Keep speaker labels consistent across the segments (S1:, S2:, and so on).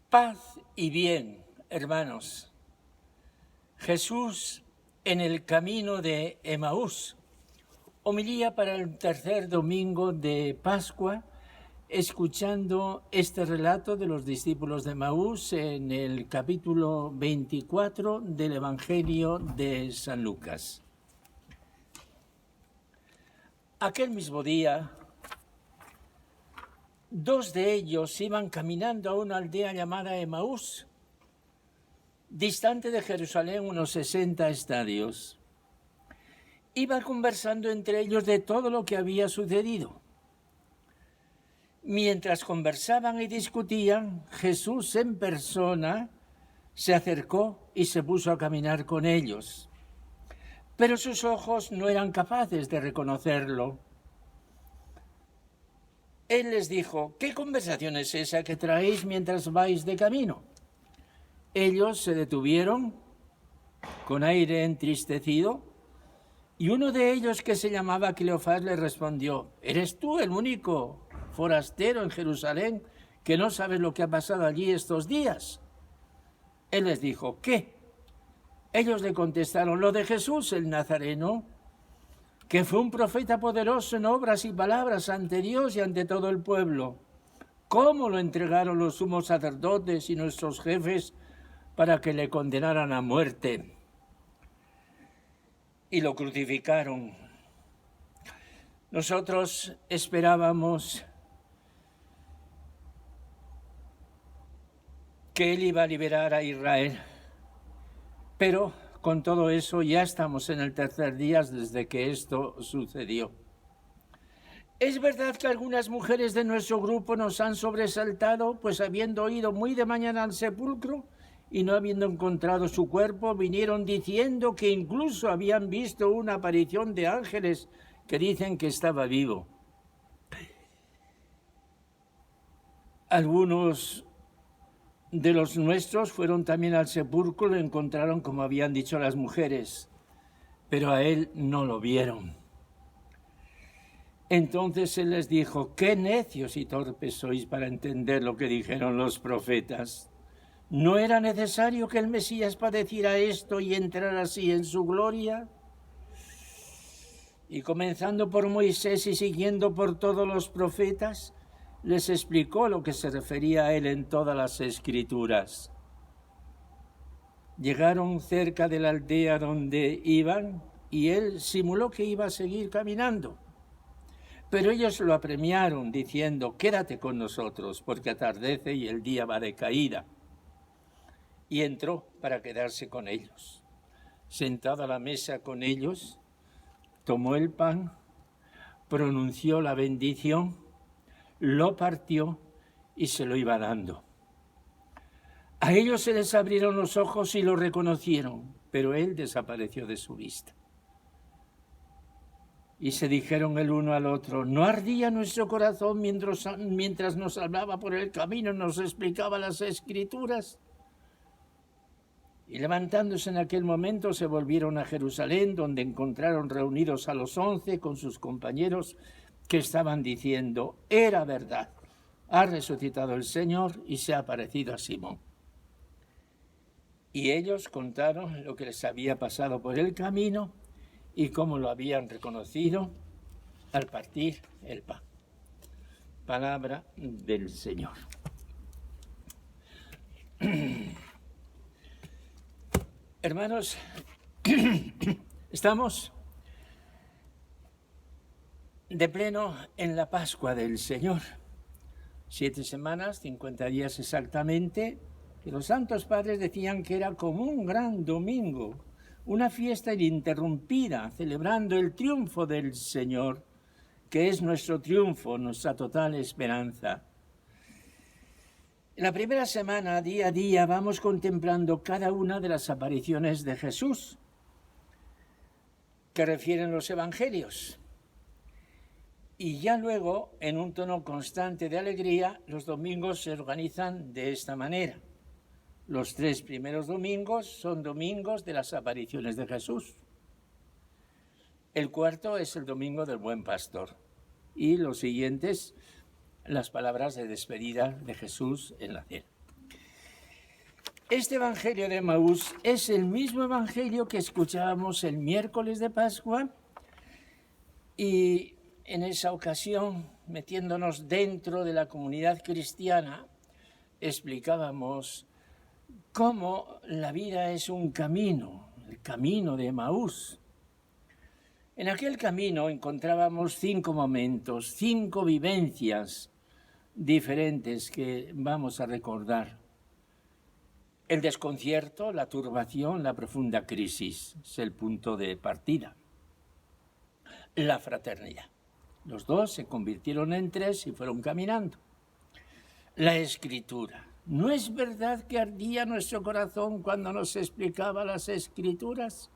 S1: Paz y bien, hermanos. Jesús en el camino de Emaús. Homilía para el tercer domingo de Pascua, escuchando este relato de los discípulos de Emaús en el capítulo 24 del Evangelio de San Lucas. Aquel mismo día, dos de ellos iban caminando a una aldea llamada Emaús, distante de Jerusalén unos 60 estadios. Iban conversando entre ellos de todo lo que había sucedido. Mientras conversaban y discutían, Jesús en persona se acercó y se puso a caminar con ellos. Pero sus ojos no eran capaces de reconocerlo. Él les dijo: ¿qué conversación es esa que traéis mientras vais de camino? Ellos se detuvieron con aire entristecido y uno de ellos, que se llamaba Cleofás, le respondió: ¿eres tú el único forastero en Jerusalén que no sabes lo que ha pasado allí estos días? Él les dijo: ¿qué? Ellos le contestaron: lo de Jesús el Nazareno, que fue un profeta poderoso en obras y palabras ante Dios y ante todo el pueblo. ¿Cómo lo entregaron los sumos sacerdotes y nuestros jefes para que le condenaran a muerte? Y lo crucificaron. Nosotros esperábamos que él iba a liberar a Israel, pero con todo eso ya estamos en el tercer día desde que esto sucedió. Es verdad que algunas mujeres de nuestro grupo nos han sobresaltado, pues habiendo ido muy de mañana al sepulcro y no habiendo encontrado su cuerpo, vinieron diciendo que incluso habían visto una aparición de ángeles que dicen que estaba vivo. Algunos de los nuestros fueron también al sepulcro y lo encontraron como habían dicho las mujeres, pero a él no lo vieron. Entonces él les dijo: qué necios y torpes sois para entender lo que dijeron los profetas. ¿No era necesario que el Mesías padeciera esto y entrara así en su gloria? Y comenzando por Moisés y siguiendo por todos los profetas, les explicó lo que se refería a él en todas las Escrituras. Llegaron cerca de la aldea donde iban y él simuló que iba a seguir caminando. Pero ellos lo apremiaron diciendo: quédate con nosotros, porque atardece y el día va de caída. Y entró para quedarse con ellos. Sentado a la mesa con ellos, tomó el pan, pronunció la bendición, lo partió y se lo iba dando. A ellos se les abrieron los ojos y lo reconocieron, pero él desapareció de su vista. Y se dijeron el uno al otro: ¿no ardía nuestro corazón mientras nos hablaba por el camino y nos explicaba las Escrituras? Y levantándose en aquel momento se volvieron a Jerusalén, donde encontraron reunidos a los 11 con sus compañeros, que estaban diciendo: era verdad, ha resucitado el Señor y se ha aparecido a Simón. Y ellos contaron lo que les había pasado por el camino y cómo lo habían reconocido al partir el pan. Palabra del Señor. Hermanos, estamos de pleno en la Pascua del Señor. 7 semanas, 50 días exactamente, que los santos padres decían que era como un gran domingo, una fiesta ininterrumpida, celebrando el triunfo del Señor, que es nuestro triunfo, nuestra total esperanza. En la primera semana, día a día, vamos contemplando cada una de las apariciones de Jesús que refieren los evangelios. Y ya luego, en un tono constante de alegría, los domingos se organizan de esta manera. Los 3 primeros domingos son domingos de las apariciones de Jesús. El cuarto es el domingo del Buen Pastor. Y los siguientes, las palabras de despedida de Jesús en la cena. Este Evangelio de Emaús es el mismo Evangelio que escuchábamos el miércoles de Pascua y en esa ocasión, metiéndonos dentro de la comunidad cristiana, explicábamos cómo la vida es un camino, el camino de Emaús. En aquel camino encontrábamos 5 momentos, 5 vivencias diferentes que vamos a recordar. El desconcierto, la turbación, la profunda crisis es el punto de partida. La fraternidad. Los dos se convirtieron en 3 y fueron caminando. La Escritura. ¿No es verdad que ardía nuestro corazón cuando nos explicaba las Escrituras?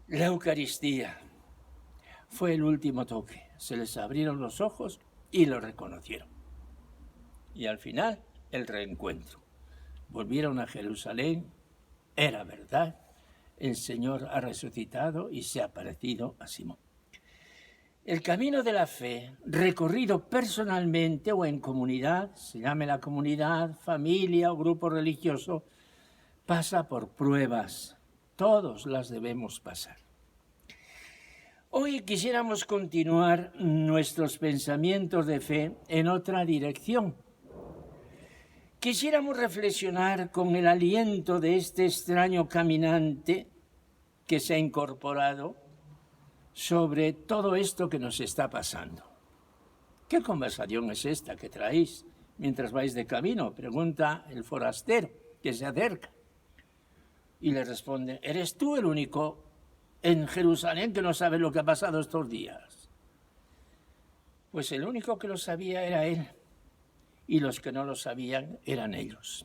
S1: La Eucaristía. Fue el último toque. Se les abrieron los ojos y lo reconocieron. Y al final, el reencuentro. Volvieron a Jerusalén, era verdad, el Señor ha resucitado y se ha aparecido a Simón. El camino de la fe, recorrido personalmente o en comunidad, se llame la comunidad, familia o grupo religioso, pasa por pruebas. Todos las debemos pasar. Hoy quisiéramos continuar nuestros pensamientos de fe en otra dirección. Quisiéramos reflexionar con el aliento de este extraño caminante que se ha incorporado sobre todo esto que nos está pasando. ¿Qué conversación es esta que traéis mientras vais de camino? Pregunta el forastero que se acerca. Y le responde, ¿eres tú el único en Jerusalén que no sabe lo que ha pasado estos días? Pues el único que lo sabía era él. Y los que no lo sabían eran ellos.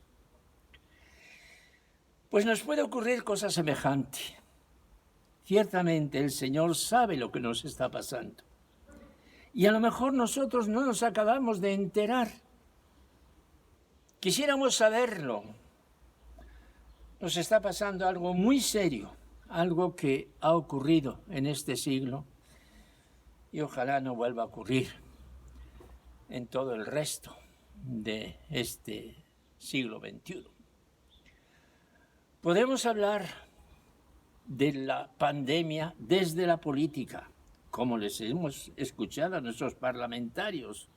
S1: Pues nos puede ocurrir cosa semejante. Ciertamente el Señor sabe lo que nos está pasando. Y a lo mejor nosotros no nos acabamos de enterar. Quisiéramos saberlo. Nos está pasando algo muy serio, algo que ha ocurrido en este siglo y ojalá no vuelva a ocurrir en todo el resto de este siglo XXI. Podemos hablar de la pandemia desde la política, como les hemos escuchado a nuestros parlamentarios,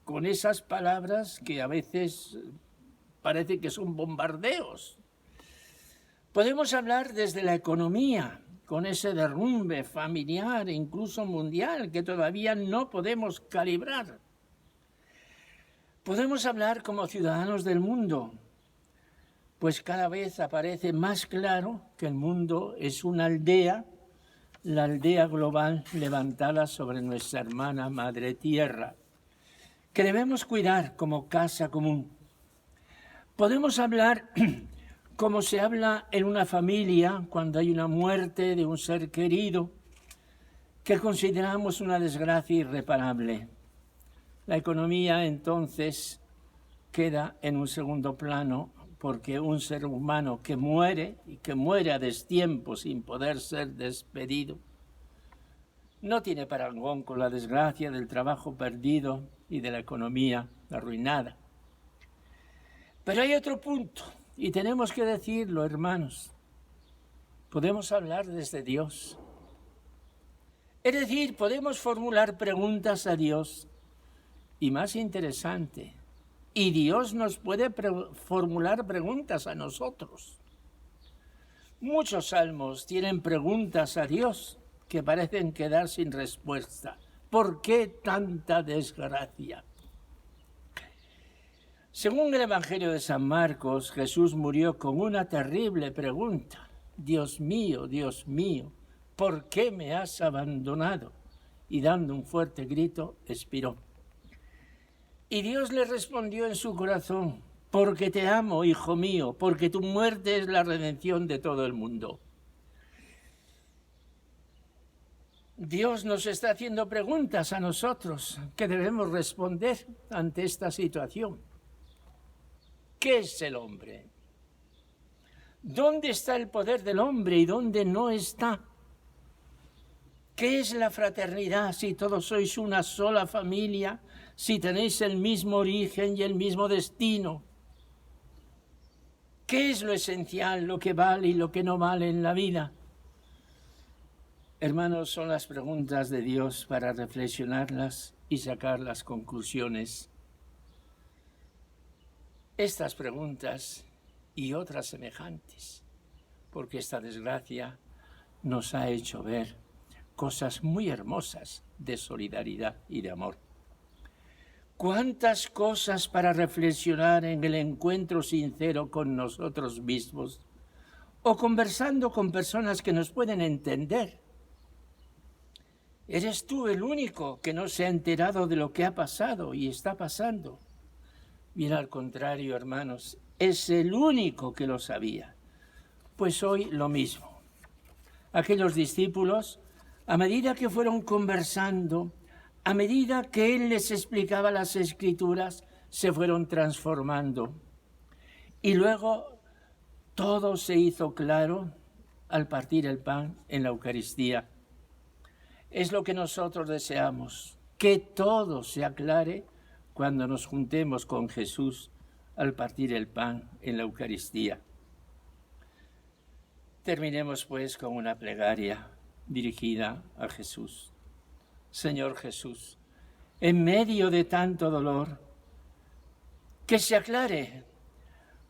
S1: con esas palabras que a veces parece que son bombardeos. Podemos hablar desde la economía, con ese derrumbe familiar e incluso mundial que todavía no podemos calibrar. Podemos hablar como ciudadanos del mundo, pues cada vez aparece más claro que el mundo es una aldea, la aldea global levantada sobre nuestra hermana Madre Tierra, que debemos cuidar como casa común. Podemos hablar como se habla en una familia cuando hay una muerte de un ser querido, que consideramos una desgracia irreparable. La economía, entonces, queda en un segundo plano porque un ser humano que muere y que muere a destiempo sin poder ser despedido, no tiene parangón con la desgracia del trabajo perdido y de la economía arruinada. Pero hay otro punto, y tenemos que decirlo, hermanos. Podemos hablar desde Dios. Es decir, podemos formular preguntas a Dios. Y más interesante, y Dios nos puede formular preguntas a nosotros. Muchos salmos tienen preguntas a Dios que parecen quedar sin respuesta. ¿Por qué tanta desgracia? Según el Evangelio de San Marcos, Jesús murió con una terrible pregunta. Dios mío, ¿por qué me has abandonado? Y dando un fuerte grito, expiró. Y Dios le respondió en su corazón, porque te amo, hijo mío, porque tu muerte es la redención de todo el mundo. Dios nos está haciendo preguntas a nosotros que debemos responder ante esta situación. ¿Qué es el hombre? ¿Dónde está el poder del hombre y dónde no está? ¿Qué es la fraternidad si todos sois una sola familia, si tenéis el mismo origen y el mismo destino? ¿Qué es lo esencial, lo que vale y lo que no vale en la vida? Hermanos, son las preguntas de Dios para reflexionarlas y sacar las conclusiones. Estas preguntas y otras semejantes, porque esta desgracia nos ha hecho ver cosas muy hermosas de solidaridad y de amor. ¿Cuántas cosas para reflexionar en el encuentro sincero con nosotros mismos o conversando con personas que nos pueden entender? ¿Eres tú el único que no se ha enterado de lo que ha pasado y está pasando? Bien al contrario, hermanos, es el único que lo sabía. Pues hoy lo mismo. Aquellos discípulos, a medida que fueron conversando, a medida que Él les explicaba las Escrituras, se fueron transformando. Y luego todo se hizo claro al partir el pan en la Eucaristía. Es lo que nosotros deseamos, que todo se aclare cuando nos juntemos con Jesús al partir el pan en la Eucaristía. Terminemos pues con una plegaria dirigida a Jesús. Señor Jesús, en medio de tanto dolor, que se aclare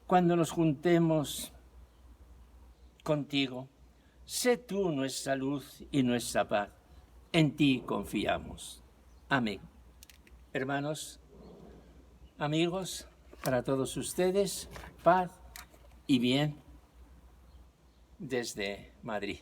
S1: cuando nos juntemos contigo. Sé tú nuestra luz y nuestra paz. En ti confiamos. Amén. Hermanos, amigos, para todos ustedes, paz y bien desde Madrid.